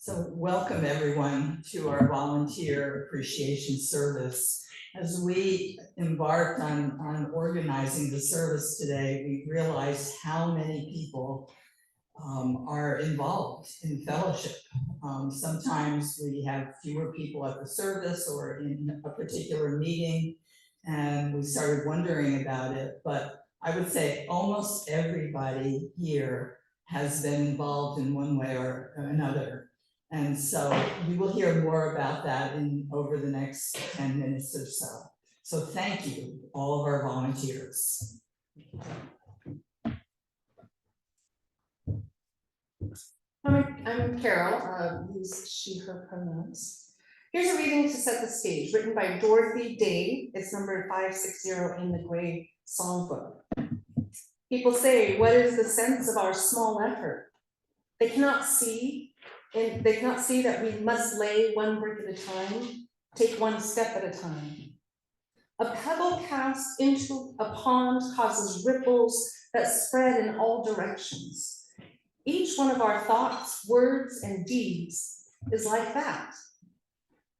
So welcome everyone to our volunteer appreciation service. As we embarked on organizing the service today, we realized how many people are involved in fellowship. Sometimes we have fewer people at the service or in a particular meeting, and we started wondering about it, but I would say almost everybody here has been involved in one way or another. And so you will hear more about that over the next 10 minutes or so. So thank you, all of our volunteers. I'm Carol, use she, her pronouns. Here's a reading to set the stage, written by Dorothy Day. It's number 560 in the Gray Songbook. People say, what is the sense of our small effort? They cannot see, and they cannot see that we must lay one brick at a time, take one step at a time. A pebble cast into a pond causes ripples that spread in all directions. Each one of our thoughts, words, and deeds is like that.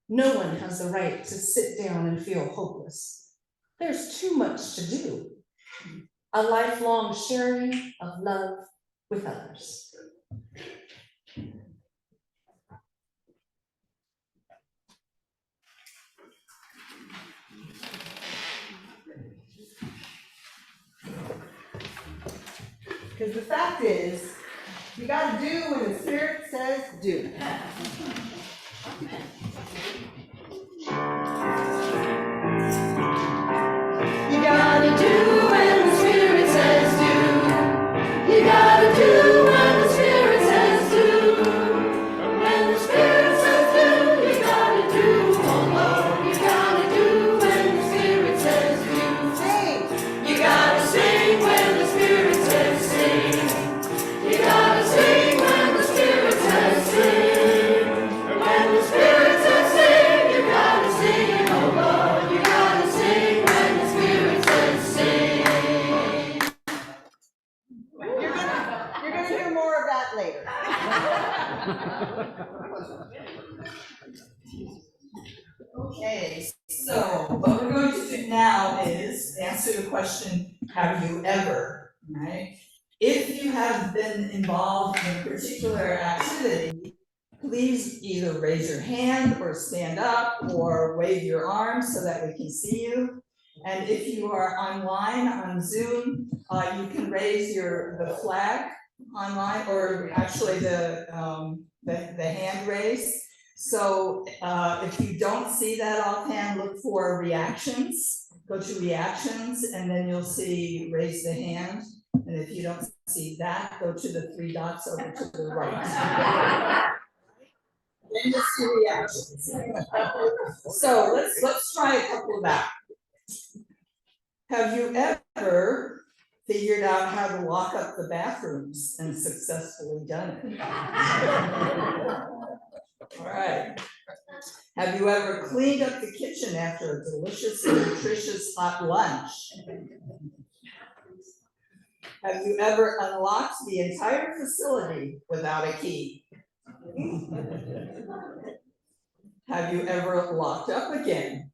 No one has the right to sit down and feel hopeless. There's too much to do. A lifelong sharing of love with others. Because the fact is, you gotta do when the Spirit says do. You gotta do when the Spirit says do. You gotta do when the Spirit says do. When the Spirit says do, you gotta do. Oh Lord, you gotta do when the Spirit says do. Sing. You gotta sing when the Spirit says sing. You gotta sing when the Spirit says sing. When the Spirit says sing, you gotta sing. Oh Lord, you gotta sing when the Spirit says sing. You're gonna hear more of that later. Okay, so what we're going to do now is answer the question, have you ever, right? If you have been involved in a particular activity, please either raise your hand or stand up or wave your arms so that we can see you. And if you are online on Zoom, you can raise the flag online, or actually the hand raise. So if you don't see that offhand, look for reactions. Go to reactions, and then you'll see raise the hand. And if you don't see that, go to the 3 dots over to the right. Then you'll see reactions. So let's try a couple of that. Have you ever figured out how to lock up the bathrooms and successfully done it? All right. Have you ever cleaned up the kitchen after a delicious and nutritious hot lunch? Have you ever unlocked the entire facility without a key? Have you ever locked up again?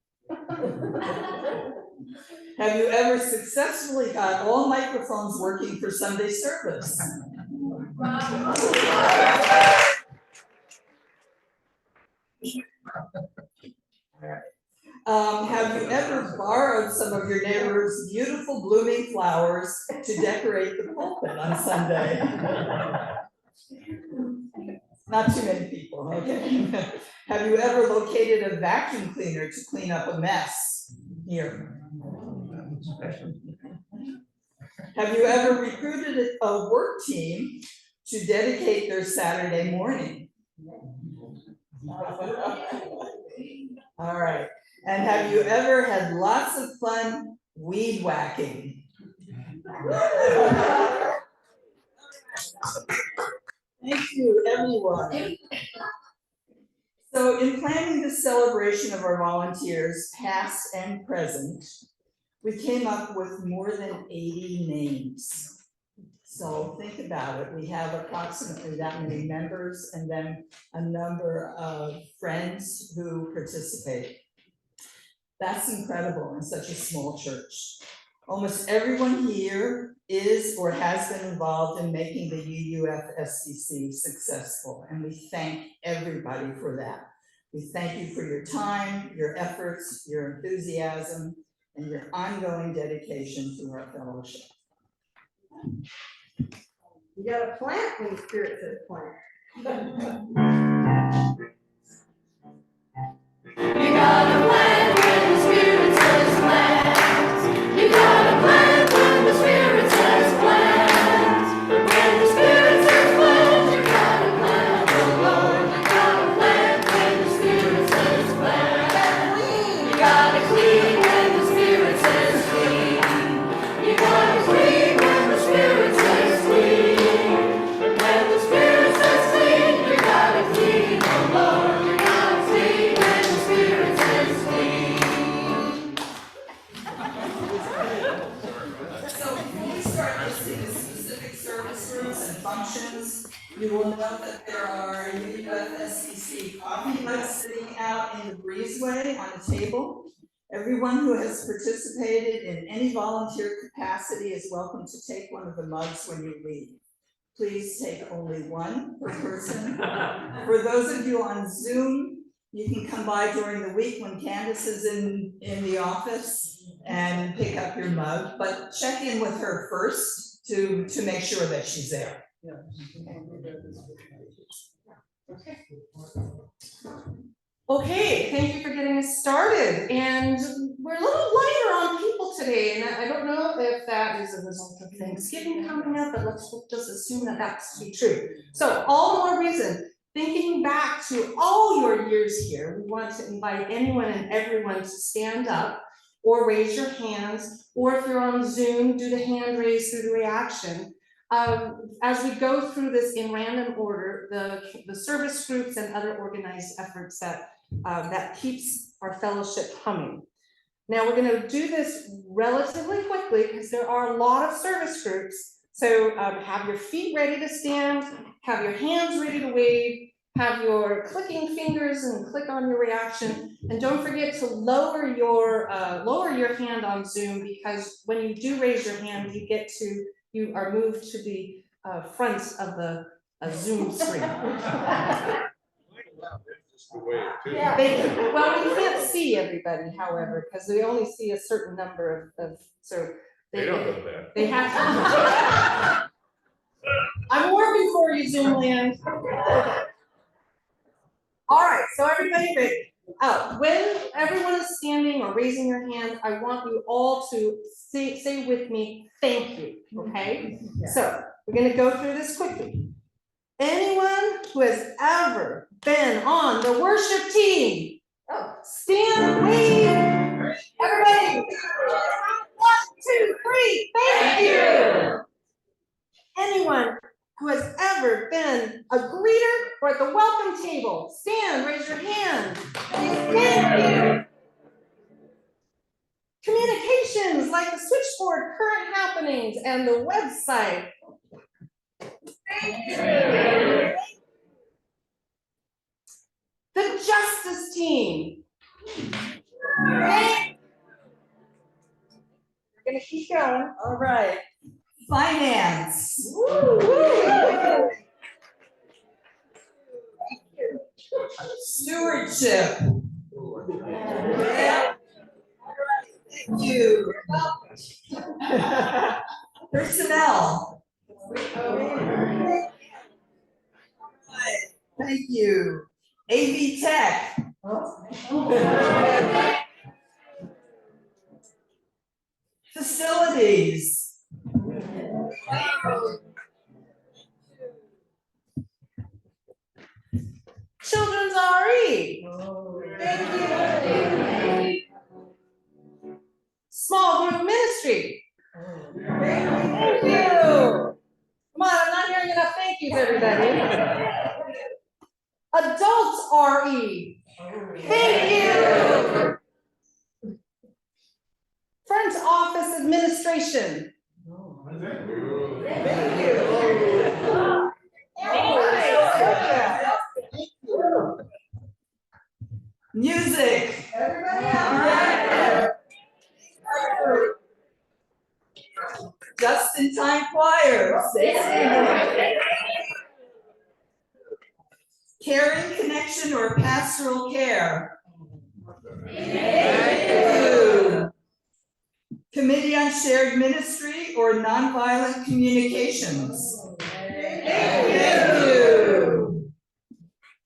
Have you ever successfully got all microphones working for Sunday service? Have you ever borrowed some of your neighbor's beautiful blooming flowers to decorate the pulpit on Sunday? Not too many people, okay. Have you ever located a vacuum cleaner to clean up a mess? Here. Have you ever recruited a work team to dedicate their Saturday morning? All right. And have you ever had lots of fun weed whacking? Thank you, everyone. So in planning the celebration of our volunteers, past and present, we came up with more than 80 names. So think about it, we have approximately that many members and then a number of friends who participate. That's incredible in such a small church. Almost everyone here is or has been involved in making the UUF-SCC successful, and we thank everybody for that. We thank you for your time, your efforts, your enthusiasm, and your ongoing dedication to our fellowship. You gotta plant when the Spirit says plant. You gotta plant when the Spirit says plant. You gotta plant when the Spirit says plant. When the Spirit says plant, you gotta plant. Oh Lord, you gotta plant when the Spirit says plant. You gotta clean when the Spirit says clean. You gotta clean when the Spirit says clean. When the Spirit says clean, you gotta clean. Oh Lord, you gotta clean when the Spirit says clean. So before we start listing the specific service groups and functions, you will note that there are UUF-SCC coffee mugs sitting out in the breezeway on the table. Everyone who has participated in any volunteer capacity is welcome to take one of the mugs when you leave. Please take only one per person. For those of you on Zoom, you can come by during the week when Candace is in the office and pick up your mug, but check in with her first to make sure that she's there. Okay, thank you for getting us started, and we're a little lighter on people today, and I don't know if that is a result of Thanksgiving coming up, but let's just assume that that's to be true. So all the more reason, thinking back to all your years here, we want to invite anyone and everyone to stand up or raise your hands, or if you're on Zoom, do the hand raise through the reaction. As we go through this in random order, the service groups and other organized efforts that keeps our fellowship humming. Now we're going to do this relatively quickly because there are a lot of service groups. So have your feet ready to stand, have your hands ready to wave, have your clicking fingers and click on your reaction, and don't forget to lower your hand on Zoom, because when you do raise your hand, you are moved to the front of the Zoom screen. Yeah. Well, we can't see everybody, however, because we only see a certain number of so They don't know that. they have to. I'm working for you, Zoom land. All right, so everybody ready? When everyone is standing or raising your hand, I want you all to say with me, thank you, okay? So we're gonna go through this quickly. Anyone who has ever been on the worship team, stand and wave. Everybody, 1, 2, 3, thank you. Anyone who has ever been a greeter or at the welcome table, stand, raise your hand. Thank you. Communications like the switchboard, current happenings, and the website. Thank you. The justice team. We're gonna keep going. All right, finance. Stewardship. Yeah. All right, thank you. Personnel. All right, thank you. AV Tech. Facilities. Children's RE. Thank you. Small group ministry. Thank you. Come on, I'm not hearing enough thank yous, everybody. Adults RE. Thank you. Front office administration. Music. Just in time choir. Caring connection or pastoral care. Thank you. Committee on Shared Ministry or Nonviolent Communications. Thank you.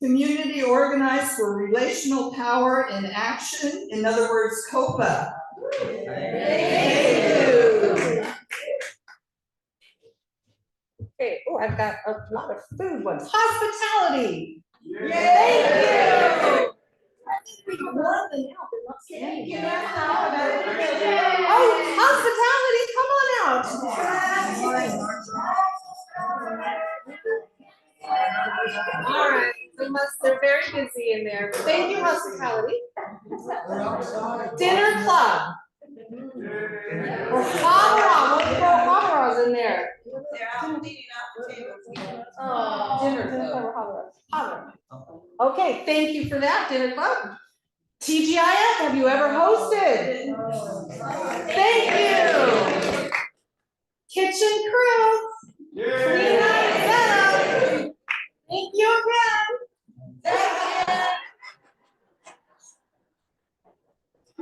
Community organized for relational power in action, in other words, COPA. Thank you. Okay, oh, I've got a lot of food ones. Hospitality. Thank you. Oh, hospitality, come on out. All right, they're very busy in there. Thank you, hospitality. Dinner club. Or Havara, let's throw Havaras in there. Oh, dinner club, Havara. Okay, thank you for that, dinner club. TGIF, have you ever hosted? Thank you. Kitchen crew. Clean up, set up. Thank you again.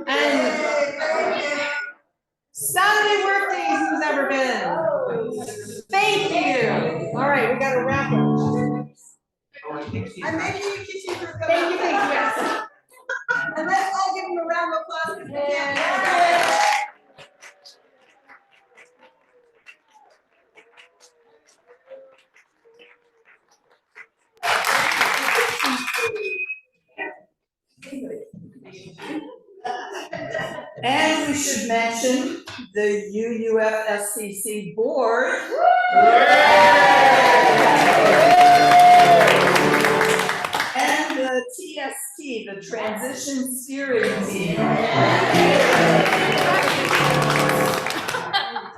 And Saturday work days, who's ever been? Thank you. All right, we got to wrap up. I'm making you kiss you for coming. Thank you, yes. And let's all give them a round of applause because we can't. And we should mention the UUFSCC board. And the TST, the Transition Steering Team.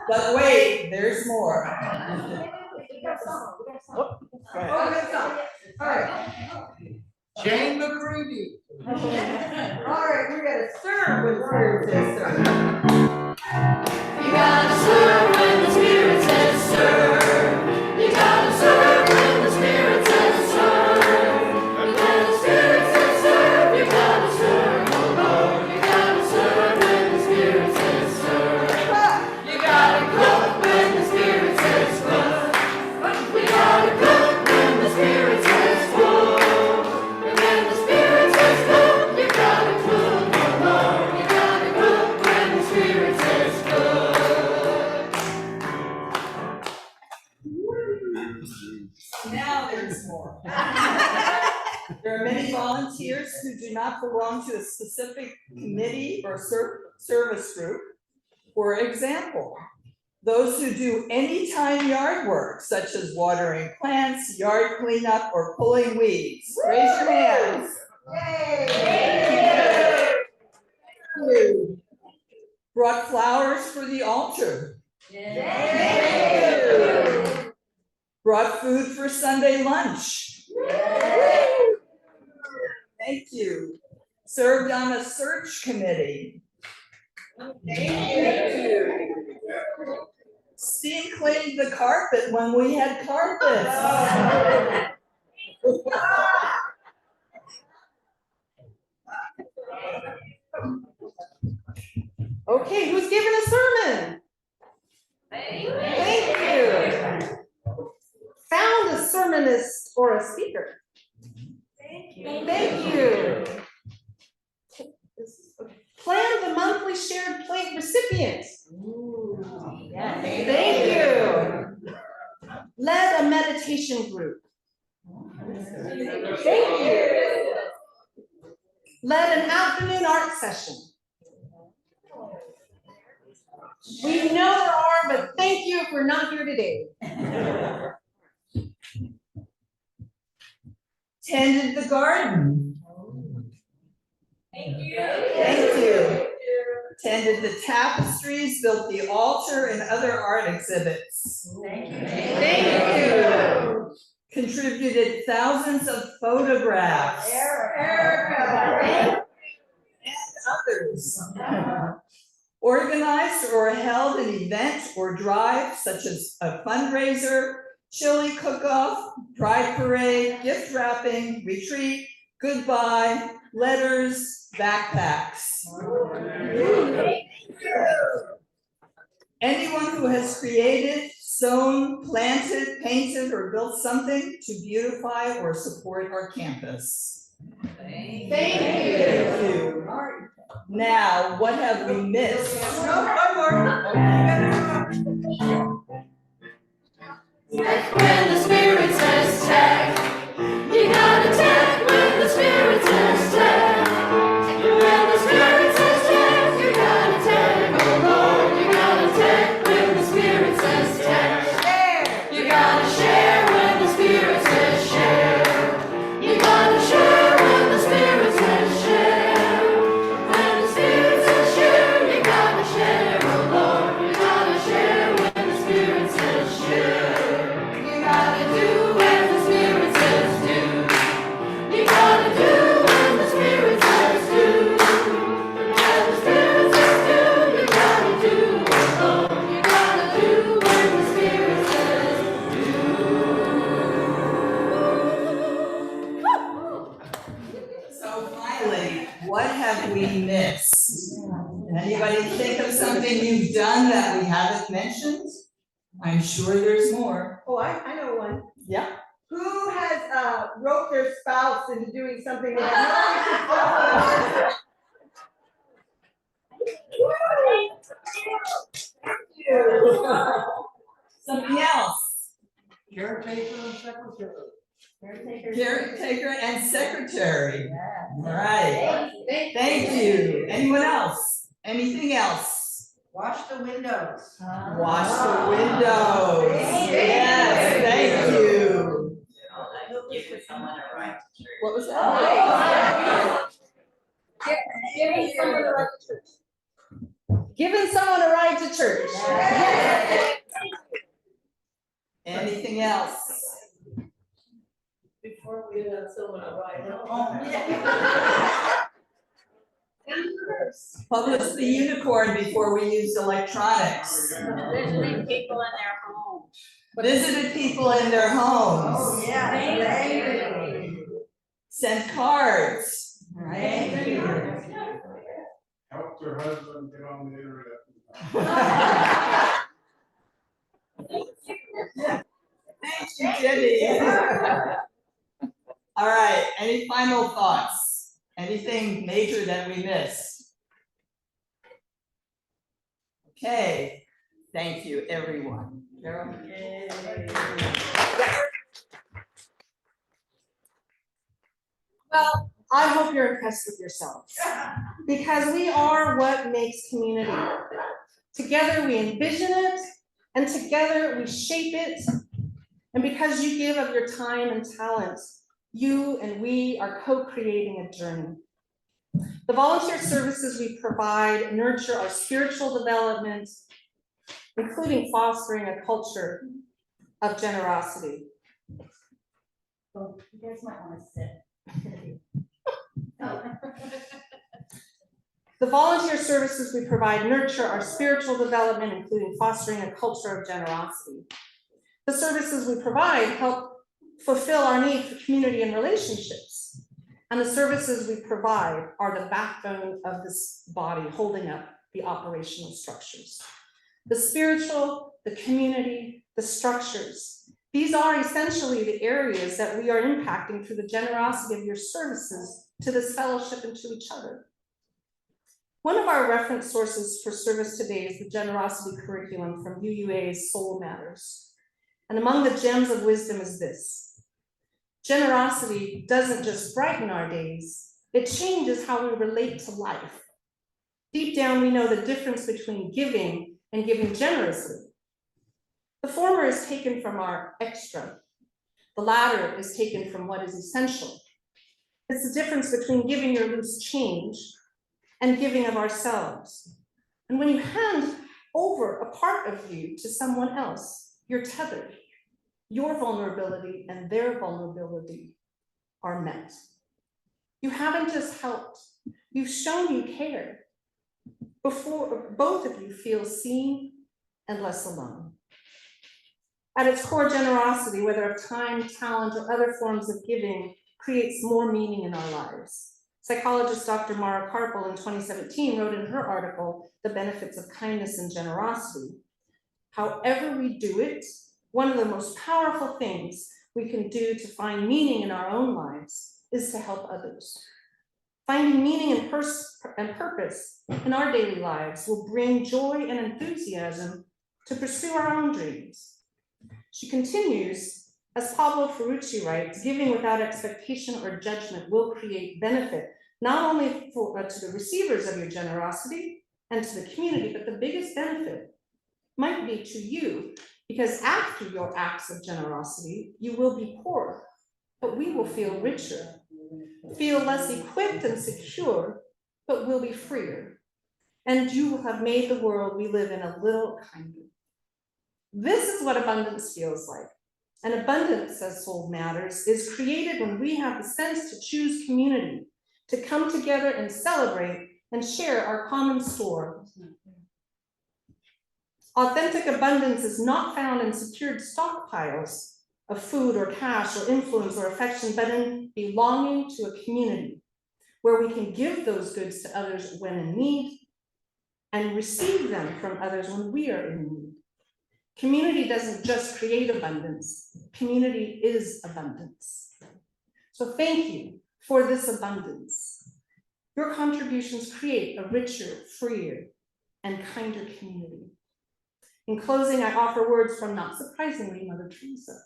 But wait, there's more. All right. Jane McCready. All right, we're gonna serve with spirit says serve. You gotta serve when the Spirit says serve. You gotta serve when the Spirit says serve. And when the Spirit says serve, you gotta serve, oh Lord. You gotta serve when the Spirit says serve. You gotta cook when the Spirit says cook. You gotta cook when the Spirit says cook. And when the Spirit says cook, you gotta cook, oh Lord. You gotta cook when the Spirit says cook. Now there's more. There are many volunteers who do not belong to a specific committee or service group. For example, those who do anytime yard work, such as watering plants, yard cleanup, or pulling weeds. Raise your hands. Yay! Brought flowers for the altar. Brought food for Sunday lunch. Thank you. Served on a search committee. Thank you. Steam cleaned the carpet when we had carpets. Okay, who's giving a sermon? Thank you. Found a sermonist or a speaker. Thank you. Planned the monthly shared plate recipient. Thank you. Led a meditation group. Thank you. Led an afternoon art session. We know there are, but thank you if we're not here today. Tended the garden. Thank you. Thank you. tended the tapestries, built the altar, and other art exhibits. Thank you. Thank you. Contributed thousands of photographs. Erica. Others. Organized or held an event or drive such as a fundraiser, chili cook-off, pride parade, gift wrapping, retreat, goodbye, letters, backpacks. Anyone who has created, sewn, planted, painted, or built something to beautify or support our campus. Thank Thank you. Now, what have we missed? No, one more. When the spirit says tag, you gotta tag when the spirit says tag. When the spirit says tag, you gotta tag. Oh Lord, you gotta tag when the spirit says tag. You gotta share when the spirit says share. You gotta share when the spirit says share. When the spirit says share, you gotta share. Oh Lord, you gotta share when the spirit says share. You gotta do when the spirit says do. You gotta do when the spirit says do. When the spirit says do, you gotta do. Oh Lord, you gotta do when the spirit says So finally, what have we missed? Anybody think of something you've done that we haven't mentioned? I'm sure there's more. Oh, I know one. Yeah. Who has roped their spouse into doing something they had Something else. Caretaker and secretary. Caretaker and secretary. All right. you. Thank you. Anyone else? Anything else? Wash the windows. Wash the windows. Yes, thank you. Give someone a ride to church. What was that? Giving someone a right to church. Giving someone a ride to church. Anything else? Before we give someone a ride Oh, Publish the unicorn before we used electronics. visiting people in their homes. Visited people in their homes. Oh, yeah. Thank you. Sent cards. Right? Thank you. Help their husband get on the internet. Thank you, Jenny. All right, any final thoughts? Anything major that we missed? Okay, thank you, everyone. Carol? Well, I hope you're impressed with yourselves, because we are what makes community. Together we envision it, and together we shape it. And because you give of your time and talents, you and we are co-creating a journey. The volunteer services we provide nurture our spiritual development, including fostering a culture of generosity. Oh, you guys might want to sit. The volunteer services we provide nurture our spiritual development, including fostering a culture of generosity. The services we provide help fulfill our need for community and relationships. And the services we provide are the backbone of this body, holding up the operational structures. The spiritual, the community, the structures. These are essentially the areas that we are impacting through the generosity of your services to this fellowship and to each other. One of our reference sources for service today is the generosity curriculum from UUA's Soul Matters. And among the gems of wisdom is this: generosity doesn't just brighten our days, it changes how we relate to life. Deep down, we know the difference between giving and giving generously. The former is taken from our extra. The latter is taken from what is essential. It's the difference between giving your loose change and giving of ourselves, And when you hand over a part of you to someone else, you're tethered. Your vulnerability and their vulnerability are met. You haven't just helped, you've shown you care. Before both of you feel seen and less alone. At its core, generosity, whether of time, talent, or other forms of giving, creates more meaning in our lives. Psychologist Dr. Mara Karpel in 2017 wrote in her article, The Benefits of Kindness and Generosity, however we do it, one of the most powerful things we can do to find meaning in our own lives is to help others. Finding meaning and purpose in our daily lives will bring joy and enthusiasm to pursue our own dreams. She continues, as Pablo Ferrucci writes, giving without expectation or judgment will create benefit, not only to the receivers of your generosity and to the community, but the biggest benefit might be to you, because after your acts of generosity, you will be poor, but we will feel richer, feel less equipped and secure, but will be freer. And you will have made the world we live in a little kinder. This is what abundance feels like. And abundance, says Soul Matters, is created when we have the sense to choose community, to come together and celebrate and share our common store. Authentic abundance is not found in secured stockpiles of food or cash or influence or affection, but in belonging to a community where we can give those goods to others when in need and receive them from others when we are in need. Community doesn't just create abundance, community is abundance. So thank you for this abundance. Your contributions create a richer, freer, and kinder community. In closing, I offer words from, not surprisingly, Mother Teresa.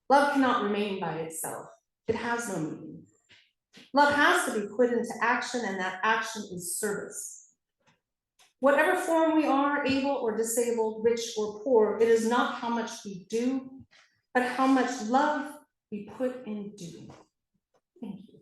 Love cannot remain by itself. It has no meaning. Love has to be put into action, and that action is service. Whatever form we are, able or disabled, rich or poor, it is not how much we do, but how much love we put in doing. Thank you.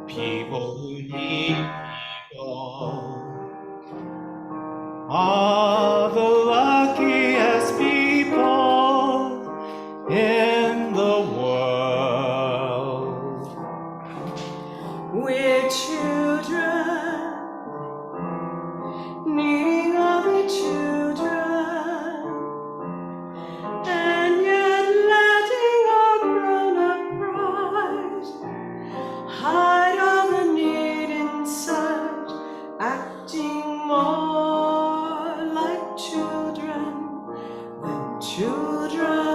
People who need people are the luckiest people in the world. We're children, needing other children, and yet letting our grown-up pride hide all the need inside, acting more like children than children.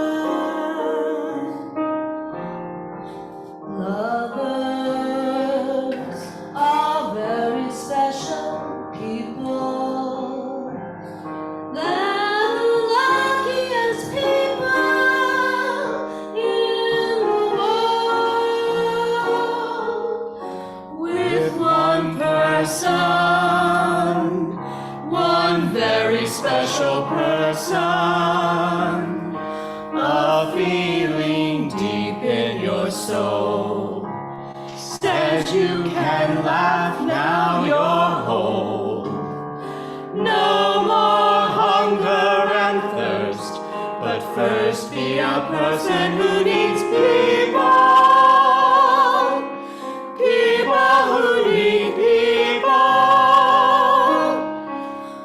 Lovers are very special people. They're the luckiest people in the world. With one person, one very special person, a feeling deep in your soul says you can laugh now you're whole. No more hunger and thirst, but first be a person who needs people. People who need people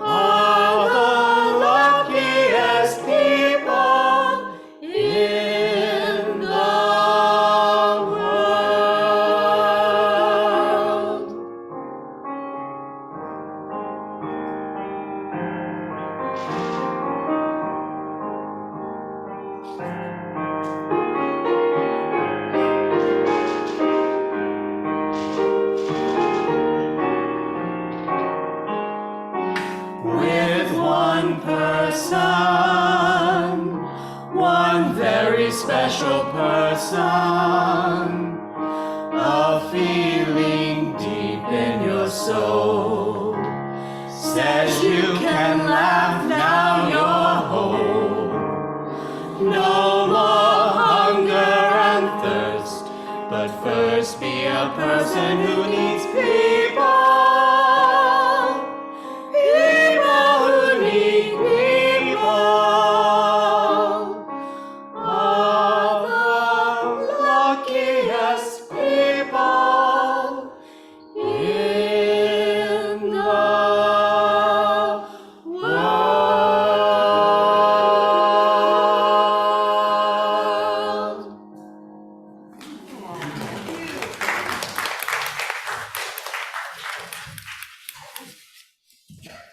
are the luckiest people in the world. person, one very special person, a feeling deep in your soul says you can laugh now you're whole. No more hunger and thirst, but first be a person who needs people.